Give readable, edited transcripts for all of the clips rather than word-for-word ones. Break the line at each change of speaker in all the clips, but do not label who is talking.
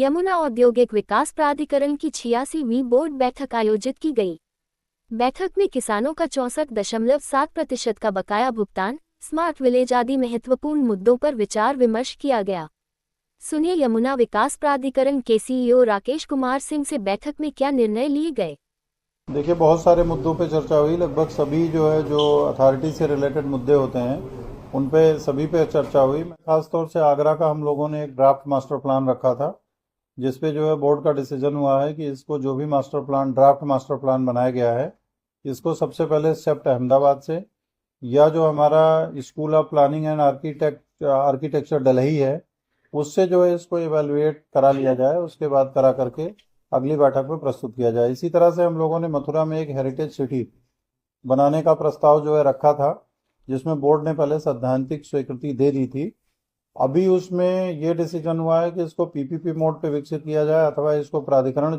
यमुना औद्योगिक विकास प्राधिकरण की 86वीं बोर्ड बैठक आयोजित की गई। बैठक में किसानों का 64.7% का बकाया भुगतान, स्मार्ट विलेज आदि महत्वपूर्ण मुद्दों पर विचार विमर्श किया गया। सुनिए यमुना विकास प्राधिकरण के सीईओ राकेश कुमार सिंह से बैठक में क्या निर्णय लिए गए।
देखिए, बहुत सारे मुद्दों पे चर्चा हुई। लगभग सभी जो अथॉरिटी से रिलेटेड मुद्दे होते हैं उन पे सभी पे चर्चा हुई। खास तौर से आगरा का हम लोगों ने एक ड्राफ्ट मास्टर प्लान रखा था, जिसपे बोर्ड का डिसीजन हुआ है कि इसको जो भी master plan draft master plan बनाया गया है, इसको सबसे पहले शिफ्ट अहमदाबाद से या जो हमारा school of planning and architecture Delhi है उससे इसको इवेलुएट करा लिया जाए। उसके बाद करा करके अगली बैठक में प्रस्तुत किया जाए। इसी तरह से हम लोगों ने मथुरा में एक हेरिटेज सिटी बनाने का प्रस्ताव रखा था, जिसमें बोर्ड ने पहले सैद्धांतिक स्वीकृति दे दी थी। अभी उसमें ये डिसीजन हुआ है कि इसको पीपीपी मोड पे विकसित किया जाए अथवा इसको प्राधिकरण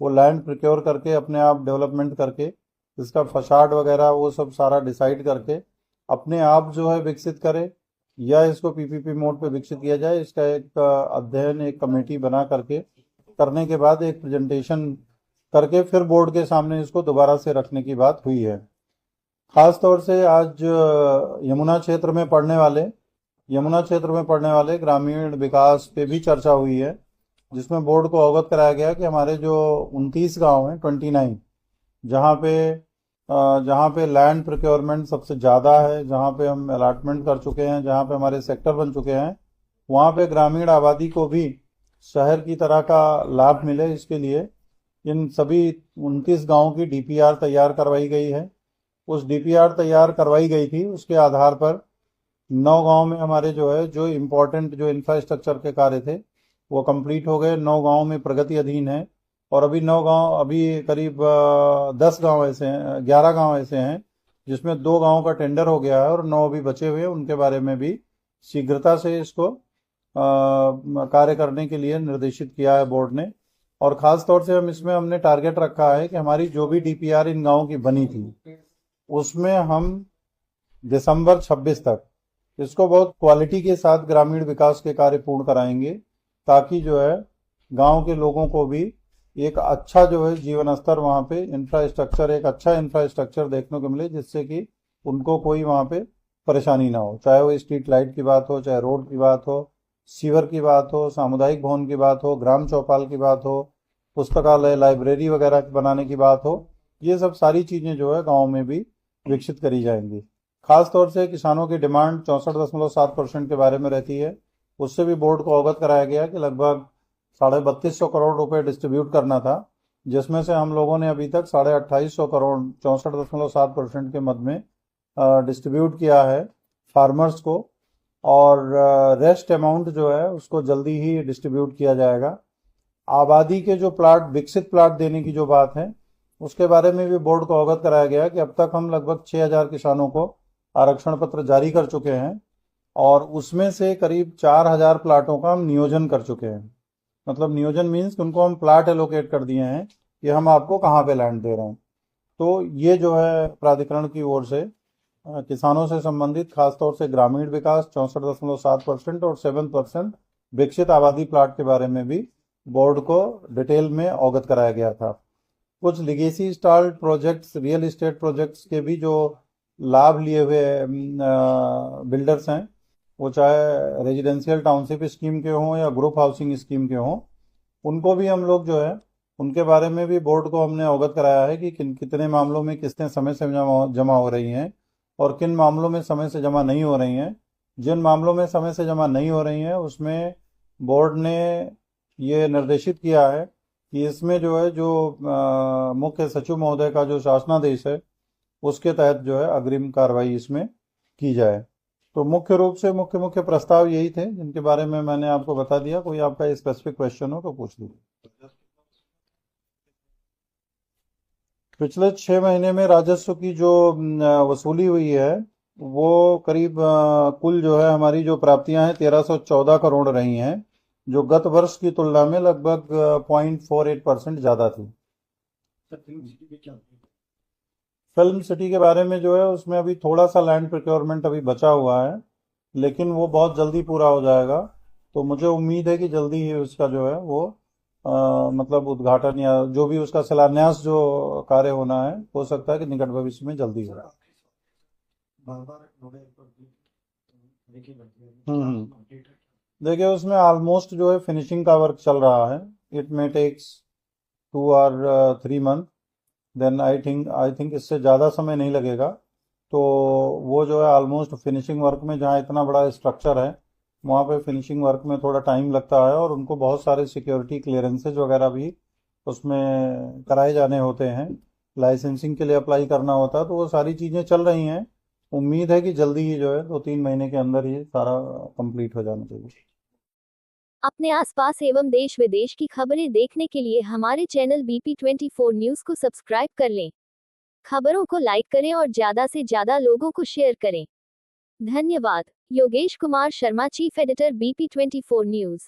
वो लैंड प्रिक्योर करके अपने आप डेवलपमेंट करके इसका फसाड वगैरह वो सब सारा डिसाइड करके अपने आप विकसित करे, या इसको पीपीपी मोड पे विकसित किया जाए। इसका एक अध्ययन एक कमेटी बना करके करने के बाद एक प्रेजेंटेशन करके फिर बोर्ड के सामने इसको दोबारा से रखने की बात हुई है। खास तौर से आज यमुना क्षेत्र में पढ़ने वाले ग्रामीण विकास पे भी चर्चा हुई है, जिसमें बोर्ड को अवगत कराया गया कि हमारे जो 29 गांव हैं 29, जहाँ पे लैंड प्रोक्योरमेंट सबसे ज़्यादा है, जहाँ पे हम अलॉटमेंट कर चुके हैं, जहाँ पे हमारे सेक्टर बन चुके हैं, वहाँ पे ग्रामीण आबादी को भी शहर की तरह का लाभ मिले, इसके लिए इन सभी 29 गांवों की डीपीआर तैयार करवाई गई है। उस डीपीआर तैयार करवाई गई थी, उसके आधार पर 9 गांव में हमारे जो इम्पोर्टेंट इंफ्रास्ट्रक्चर के कार्य थे वो कंप्लीट हो गए। 9 गांव में प्रगति अधीन है और अभी करीब 10 गांव ऐसे हैं, 11 गांव ऐसे हैं जिसमें 2 गांवों का टेंडर हो गया है और 9 अभी बचे हुए हैं। उनके बारे में भी शीघ्रता से इसको कार्य करने के लिए निर्देशित किया है बोर्ड ने। और खास तौर से हमने टारगेट रखा है कि हमारी जो भी डीपीआर इन गांवों की बनी थी उसमें हम दिसंबर 26 तक इसको बहुत क्वालिटी के साथ ग्रामीण विकास के कार्य पूर्ण कराएंगे, ताकि गांव के लोगों को भी एक अच्छा जीवन स्तर वहाँ पे एक अच्छा इंफ्रास्ट्रक्चर देखने को मिले, जिससे कि उनको कोई वहाँ पे परेशानी ना हो। चाहे वो स्ट्रीट लाइट की बात हो, चाहे रोड की बात हो, सीवर की बात हो, सामुदायिक भवन की बात हो, ग्राम चौपाल की बात हो, पुस्तकालय लाइब्रेरी वगैरह बनाने की बात हो, ये सब सारी चीज़ें गाँव में भी विकसित करी जाएंगी। खास तौर से किसानों की डिमांड 64.7% के बारे में रहती है। उससे भी बोर्ड को अवगत कराया गया कि लगभग 3250 करोड़ रुपए डिस्ट्रीब्यूट करना था, जिसमें से हम लोगों ने अभी तक 2850 करोड़ 64.7% के मद में डिस्ट्रीब्यूट किया है फार्मर्स को, और रेस्ट अमाउंट उसको जल्दी ही डिस्ट्रीब्यूट किया जाएगा। आबादी के विकसित प्लाट देने की जो बात है उसके बारे में भी बोर्ड को अवगत कराया गया कि अब तक हम लगभग 6000 किसानों को आरक्षण पत्र जारी कर चुके हैं और उसमें से करीब 4000 प्लाटों का हम नियोजन कर चुके हैं। मतलब नियोजन मीन्स उनको हम प्लाट एलोकेट कर दिए हैं कि हम आपको कहाँ पे लैंड दे रहे हैं। तो ये प्राधिकरण की ओर से किसानों से संबंधित खासतौर से ग्रामीण विकास 64.7% और 7% विकसित आबादी प्लाट के बारे में भी बोर्ड को डिटेल में अवगत कराया गया था। कुछ legacy style projects, real estate projects के भी जो लाभ लिए हुए बिल्डर्स हैं, वो चाहे रेजिडेंशियल टाउनशिप स्कीम के हों या ग्रुप हाउसिंग स्कीम के हों, उनको भी हम लोग उनके बारे में भी बोर्ड को हमने अवगत कराया है कि कितने मामलों में कितने समय से जमा हो रही हैं और किन मामलों में समय से जमा नहीं हो रही हैं। जिन मामलों में समय से जमा नहीं हो रही हैं उसमें बोर्ड ने ये निर्देशित किया है कि इसमें मुख्य सचिव महोदय का जो शासनादेश है उसके तहत अग्रिम कार्रवाई इसमें की जाए। तो मुख्य रूप से मुख्य प्रस्ताव यही थे जिनके बारे में मैंने आपको बता दिया। कोई आपका स्पेसिफिक क्वेश्चन हो तो पूछ लीजिए। पिछले 6 महीने में राजस्व की जो वसूली हुई है वो करीब कुल हमारी जो प्राप्तियां हैं 1314 करोड़ रही हैं, जो गत वर्ष की तुलना में लगभग 0.48% ज्यादा थी। फिल्म सिटी के बारे में उसमें अभी थोड़ा सा लैंड प्रोक्योरमेंट अभी बचा हुआ है, लेकिन वो बहुत जल्दी पूरा हो जाएगा। तो मुझे उम्मीद है कि जल्दी ही उसका जो है वो मतलब उद्घाटन या जो भी उसका शिलान्यास जो कार्य होना है, हो सकता है कि निकट भविष्य में जल्दी हो। देखिए उसमें ऑलमोस्ट जो है फिनिशिंग का वर्क चल रहा है। It may takes 2 or 3 month, then I think इससे ज़्यादा समय नहीं लगेगा। तो वो जो है ऑलमोस्ट फिनिशिंग वर्क में, जहाँ इतना बड़ा स्ट्रक्चर है वहाँ पे फिनिशिंग वर्क में थोड़ा टाइम लगता है, और उनको बहुत सारे सिक्योरिटी क्लियरेंसेज वगैरह भी उसमें कराए जाने होते हैं, लाइसेंसिंग के लिए अप्लाई करना होता है, तो वो सारी चीज़ें चल रही हैं। उम्मीद है कि जल्दी ही जो है 2-3 महीने के अंदर ही सारा कंप्लीट हो जाना चाहिए।
अपने आसपास एवं देश विदेश की खबरें देखने के लिए हमारे चैनल BP24 न्यूज को सब्सक्राइब कर लें। खबरों को लाइक करें और ज्यादा से ज्यादा लोगों को शेयर करें। धन्यवाद। Yogesh Kumar Sharma, chief editor, BP24 news.